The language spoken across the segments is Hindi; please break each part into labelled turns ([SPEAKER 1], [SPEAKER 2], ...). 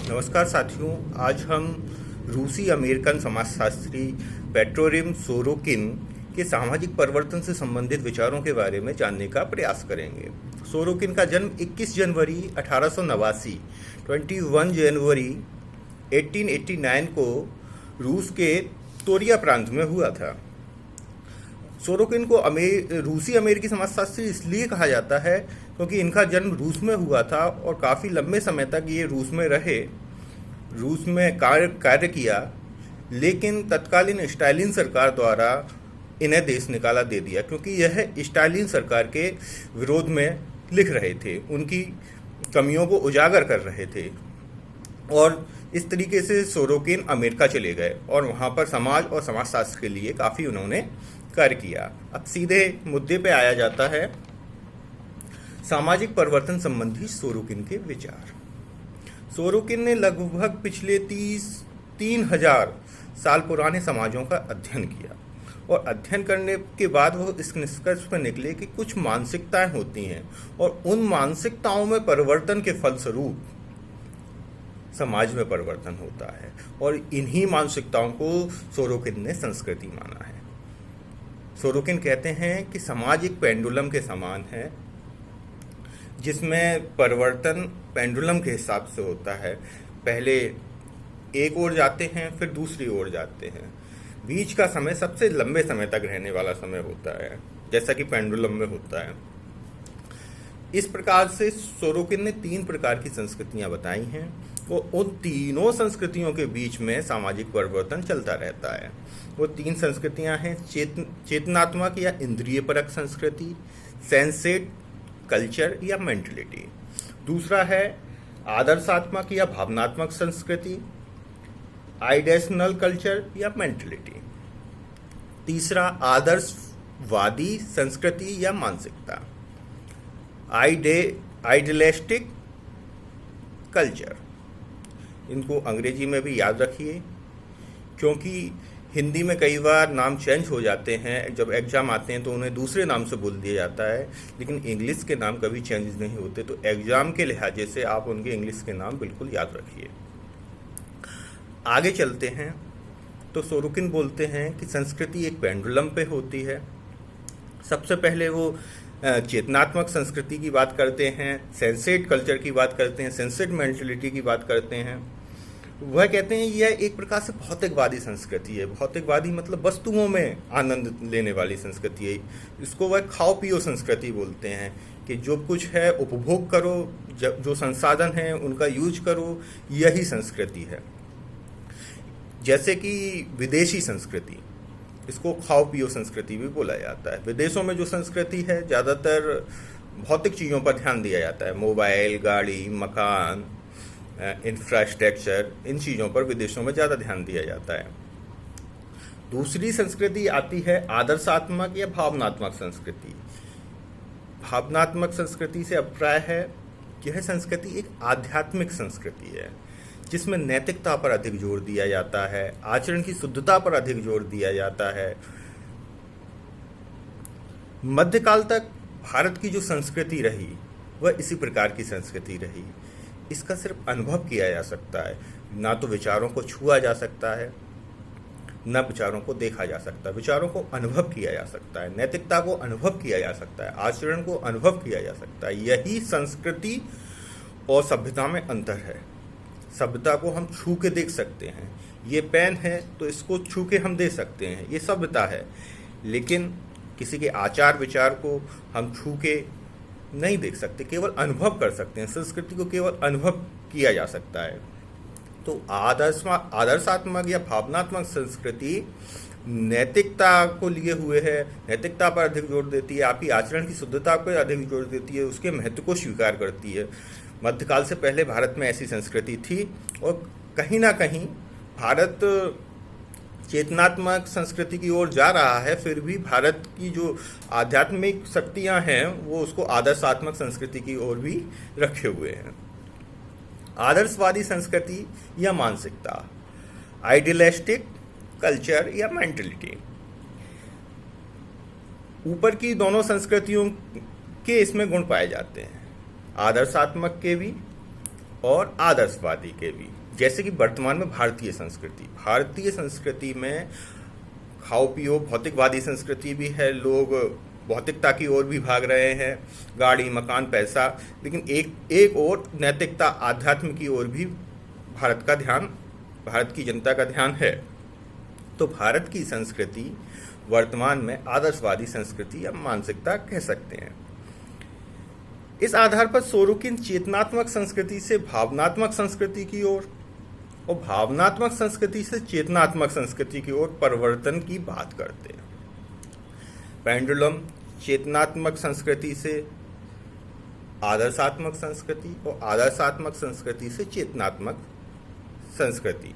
[SPEAKER 1] नमस्कार साथियों, आज हम रूसी अमेरिकन समाजशास्त्री पेट्रोरिम सोरोकिन के सामाजिक परिवर्तन से संबंधित विचारों के बारे में जानने का प्रयास करेंगे। सोरोकिन का जन्म 21 जनवरी 1889 21 जनवरी 1889 को रूस के तोरिया प्रांत में हुआ था। सोरोकिन को रूसी अमेरिकी समाजशास्त्री इसलिए कहा जाता है क्योंकि इनका जन्म रूस में हुआ था और काफ़ी लंबे समय तक ये रूस में रहे, रूस में कार्य किया, लेकिन तत्कालीन स्टालिन सरकार द्वारा इन्हें देश निकाला दे दिया क्योंकि यह स्टालिन सरकार के विरोध में लिख रहे थे, उनकी कमियों को उजागर कर रहे थे। और इस तरीके से सोरोकिन अमेरिका चले गए और वहाँ पर समाज और समाजशास्त्र के लिए काफ़ी उन्होंने कार्य किया। अब सीधे मुद्दे पे आया जाता है, सामाजिक परिवर्तन संबंधी सोरोकिन के विचार। सोरोकिन ने लगभग पिछले 3,000 साल पुराने समाजों का अध्ययन किया और अध्ययन करने के बाद वो इस निष्कर्ष पर निकले कि कुछ मानसिकताएं होती हैं और उन मानसिकताओं में परिवर्तन के फलस्वरूप समाज में परिवर्तन होता है और इन्हीं मानसिकताओं को सोरोकिन ने संस्कृति माना है। सोरोकिन कहते हैं कि समाज एक पेंडुलम के समान है जिसमें परिवर्तन पेंडुलम के हिसाब से होता है। पहले एक ओर जाते हैं, फिर दूसरी ओर जाते हैं। बीच का समय सबसे लंबे समय तक रहने वाला समय होता है, जैसा कि पेंडुलम में होता है। इस प्रकार से सोरोकिन ने 3 प्रकार की संस्कृतियां बताई हैं और उन तीनों संस्कृतियों के बीच में सामाजिक परिवर्तन चलता रहता है। वो 3 संस्कृतियां हैं, चेतनात्मक या इंद्रियपरक संस्कृति, सेंसेट कल्चर या मेंटलिटी। दूसरा है आदर्शात्मक या भावनात्मक संस्कृति, आइडेशनल कल्चर या मेंटलिटी। तीसरा आदर्शवादी संस्कृति या मानसिकता, आइडियलिस्टिक कल्चर। इनको अंग्रेजी में भी याद रखिए क्योंकि हिंदी में कई बार नाम चेंज हो जाते हैं, जब एग्ज़ाम आते हैं तो उन्हें दूसरे नाम से बोल दिया जाता है, लेकिन इंग्लिश के नाम कभी चेंज नहीं होते। तो एग्ज़ाम के लिहाजे से आप उनके इंग्लिश के नाम बिल्कुल याद रखिए। आगे चलते हैं तो सोरोकिन बोलते हैं कि संस्कृति एक पेंडुलम पे होती है। सबसे पहले वो चेतनात्मक संस्कृति की बात करते हैं, सेंसेट कल्चर की बात करते हैं, सेंसेट मेंटलिटी की बात करते हैं। वह कहते हैं यह एक प्रकार से भौतिकवादी संस्कृति है। भौतिकवादी मतलब वस्तुओं में आनंद लेने वाली संस्कृति है। इसको वह खाओ पियो संस्कृति बोलते हैं कि जो कुछ है उपभोग करो, जो संसाधन हैं उनका यूज करो, यही संस्कृति है। जैसे कि विदेशी संस्कृति, इसको खाओ पियो संस्कृति भी बोला जाता है। विदेशों में जो संस्कृति है ज़्यादातर भौतिक चीज़ों पर ध्यान दिया जाता है, मोबाइल, गाड़ी, मकान, इंफ्रास्ट्रक्चर, इन चीज़ों पर विदेशों में ज़्यादा ध्यान दिया जाता है। दूसरी संस्कृति आती है आदर्शात्मक या भावनात्मक संस्कृति। भावनात्मक संस्कृति से अभिप्राय है कि यह संस्कृति एक आध्यात्मिक संस्कृति है जिसमें नैतिकता पर अधिक जोर दिया जाता है, आचरण की शुद्धता पर अधिक जोर दिया जाता है। मध्यकाल तक भारत की जो संस्कृति रही वह इसी प्रकार की संस्कृति रही। इसका सिर्फ अनुभव किया जा सकता है, ना तो विचारों को छुआ जा सकता है, न विचारों को देखा जा सकता है। विचारों को अनुभव किया जा सकता है, नैतिकता को अनुभव किया जा सकता है, आचरण को अनुभव किया जा सकता है। यही संस्कृति और सभ्यता में अंतर है। सभ्यता को हम छू के देख सकते हैं, ये पेन है तो इसको छू के हम दे सकते हैं, ये सभ्यता है। लेकिन किसी के आचार विचार को हम छू के नहीं देख सकते, केवल अनुभव कर सकते हैं। संस्कृति को केवल अनुभव किया जा सकता है। तो आदर्शात्मक या भावनात्मक संस्कृति नैतिकता को लिए हुए है, नैतिकता पर अधिक जोर देती है, आपकी आचरण की शुद्धता पर अधिक जोर देती है, उसके महत्व को स्वीकार करती है। मध्यकाल से पहले भारत में ऐसी संस्कृति थी और कहीं ना कहीं भारत चेतनात्मक संस्कृति की ओर जा रहा है, फिर भी भारत की जो आध्यात्मिक शक्तियां हैं वो उसको आदर्शात्मक संस्कृति की ओर भी रखे हुए हैं। आदर्शवादी संस्कृति या मानसिकता, आइडियलिस्टिक कल्चर या मेंटलिटी। ऊपर की दोनों संस्कृतियों के इसमें गुण पाए जाते हैं, आदर्शात्मक के भी और आदर्शवादी के भी। जैसे कि वर्तमान में भारतीय संस्कृति में खाओ पियो भौतिकवादी संस्कृति भी है, लोग भौतिकता की ओर भी भाग रहे हैं, गाड़ी मकान पैसा, लेकिन एक और नैतिकता आध्यात्म की ओर भी भारत की जनता का ध्यान है। तो भारत की संस्कृति वर्तमान में आदर्शवादी संस्कृति या मानसिकता कह सकते हैं। इस आधार पर सोरोकिन चेतनात्मक संस्कृति से भावनात्मक संस्कृति की ओर और भावनात्मक संस्कृति से चेतनात्मक संस्कृति की ओर परिवर्तन की बात करते हैं। पेंडुलम चेतनात्मक संस्कृति से आदर्शात्मक संस्कृति और आदर्शात्मक संस्कृति से चेतनात्मक संस्कृति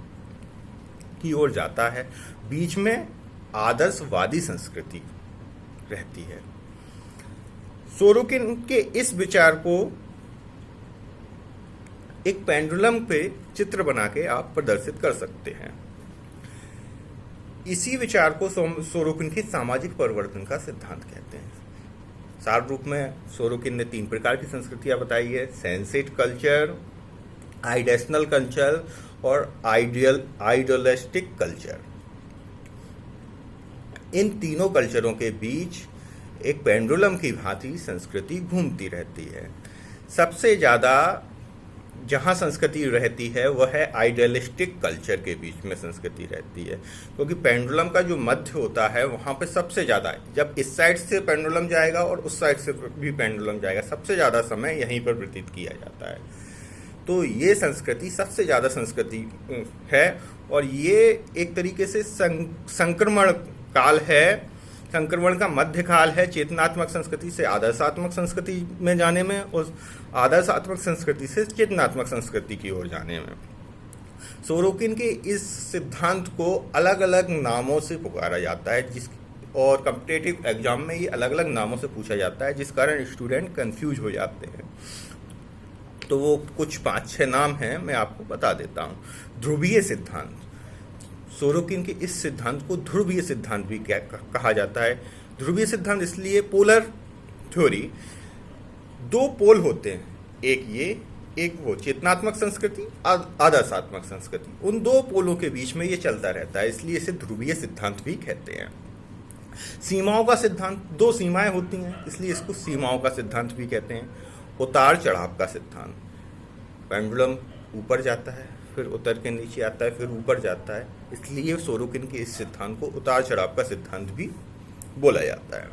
[SPEAKER 1] की ओर जाता है। बीच में आदर्शवादी संस्कृति रहती है। सोरोकिन के इस विचार को एक पेंडुलम पे चित्र बना के आप प्रदर्शित कर सकते हैं। इसी विचार को सोरोकिन के सामाजिक परिवर्तन का सिद्धांत कहते हैं। सार रूप में सोरोकिन ने 3 प्रकार की संस्कृतियां बताई है: सेंसेट कल्चर, आइडेशनल कल्चर और आइडियलिस्टिक कल्चर। इन तीनों कल्चरों के बीच एक पेंडुलम की भांति संस्कृति घूमती रहती है। सबसे ज़्यादा जहाँ संस्कृति रहती है वह है आइडियलिस्टिक कल्चर के बीच में संस्कृति रहती है, क्योंकि पेंडुलम का जो मध्य होता है वहाँ पे सबसे ज़्यादा, जब इस साइड से पेंडुलम जाएगा और उस साइड से भी पेंडुलम जाएगा, सबसे ज़्यादा समय यहीं पर व्यतीत किया जाता है। तो ये संस्कृति सबसे ज़्यादा संस्कृति है और ये एक तरीके से संक्रमण काल है, संक्रमण का मध्य काल है चेतनात्मक संस्कृति से आदर्शात्मक संस्कृति में जाने में और आदर्शात्मक संस्कृति से चेतनात्मक संस्कृति की ओर जाने में। सोरोकिन के इस सिद्धांत को अलग अलग नामों से पुकारा जाता है और कॉम्पिटिटिव एग्जाम में ये अलग अलग नामों से पूछा जाता है, जिस कारण स्टूडेंट कंफ्यूज हो जाते हैं। तो वो कुछ 5-6 नाम हैं, मैं आपको बता देता हूँ। ध्रुवीय सिद्धांत, सोरोकिन के इस सिद्धांत को ध्रुवीय सिद्धांत भी कहा जाता है। ध्रुवीय सिद्धांत इसलिए, पोलर थ्योरी, 2 पोल होते हैं, एक ये एक वो, चेतनात्मक संस्कृति आदर्शात्मक संस्कृति, उन 2 पोलों के बीच में ये चलता रहता है, इसलिए इसे ध्रुवीय सिद्धांत भी कहते हैं। सीमाओं का सिद्धांत, 2 सीमाएं होती हैं इसलिए इसको सीमाओं का सिद्धांत भी कहते हैं। उतार चढ़ाव का सिद्धांत, पेंडुलम ऊपर जाता है फिर उतर के नीचे आता है फिर ऊपर जाता है, इसलिए सोरोकिन के इस सिद्धांत को उतार चढ़ाव का सिद्धांत भी बोला जाता है।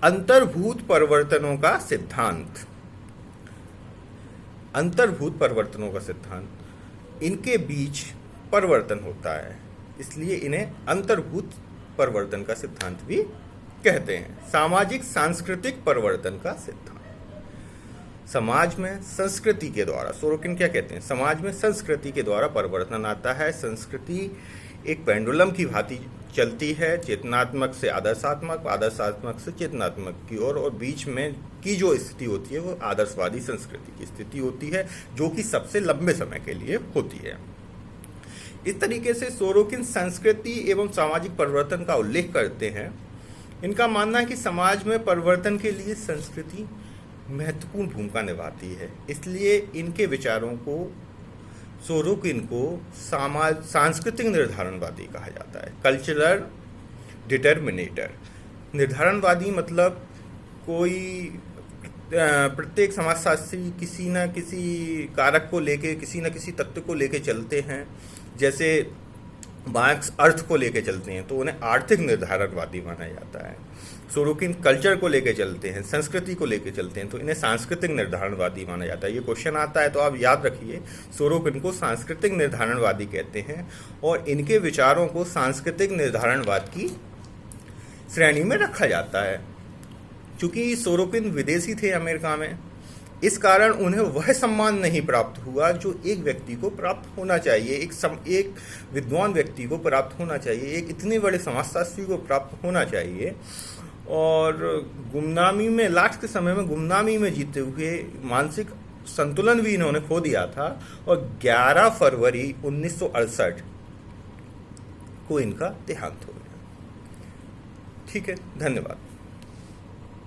[SPEAKER 1] अंतर्भूत परिवर्तनों का सिद्धांत, अंतर्भूत परिवर्तनों का सिद्धांत, इनके बीच परिवर्तन होता है इसलिए इन्हें अंतर्भूत परिवर्तन का सिद्धांत भी कहते हैं। सामाजिक सांस्कृतिक परिवर्तन का सिद्धांत, समाज में संस्कृति के द्वारा, सोरोकिन क्या कहते हैं, समाज में संस्कृति के द्वारा परिवर्तन आता है। संस्कृति एक पेंडुलम की भांति चलती है, चेतनात्मक से आदर्शात्मक, आदर्शात्मक से चेतनात्मक की ओर, और बीच में की जो स्थिति होती है वो आदर्शवादी संस्कृति की स्थिति होती है, जो कि सबसे लंबे समय के लिए होती है। इस तरीके से सोरोकिन संस्कृति एवं सामाजिक परिवर्तन का उल्लेख करते हैं। इनका मानना है कि समाज में परिवर्तन के लिए संस्कृति महत्वपूर्ण भूमिका निभाती है, इसलिए इनके विचारों को, सोरोकिन को सांस्कृतिक निर्धारणवादी कहा जाता है। कल्चरल डिटर्मिनेटर, निर्धारणवादी मतलब कोई प्रत्येक समाजशास्त्री किसी न किसी कारक को लेके, किसी न किसी तत्व को लेके चलते हैं। जैसे मार्क्स अर्थ को लेके चलते हैं तो उन्हें आर्थिक निर्धारणवादी माना जाता है। सोरोकिन कल्चर को लेके चलते हैं, संस्कृति को लेके चलते हैं तो इन्हें सांस्कृतिक निर्धारणवादी माना जाता है। ये क्वेश्चन आता है तो आप याद रखिए, सोरोकिन को सांस्कृतिक निर्धारणवादी कहते हैं और इनके विचारों को सांस्कृतिक निर्धारणवाद की श्रेणी में रखा जाता है। चूंकि सोरोकिन विदेशी थे अमेरिका में, इस कारण उन्हें वह सम्मान नहीं प्राप्त हुआ जो एक व्यक्ति को प्राप्त होना चाहिए, एक विद्वान व्यक्ति को प्राप्त होना चाहिए, एक इतने बड़े समाजशास्त्री को प्राप्त होना चाहिए। और गुमनामी में, लास्ट के समय में गुमनामी में जीते हुए मानसिक संतुलन भी इन्होंने खो दिया था और 11 फरवरी 1968 को इनका देहांत हो गया। ठीक है, धन्यवाद।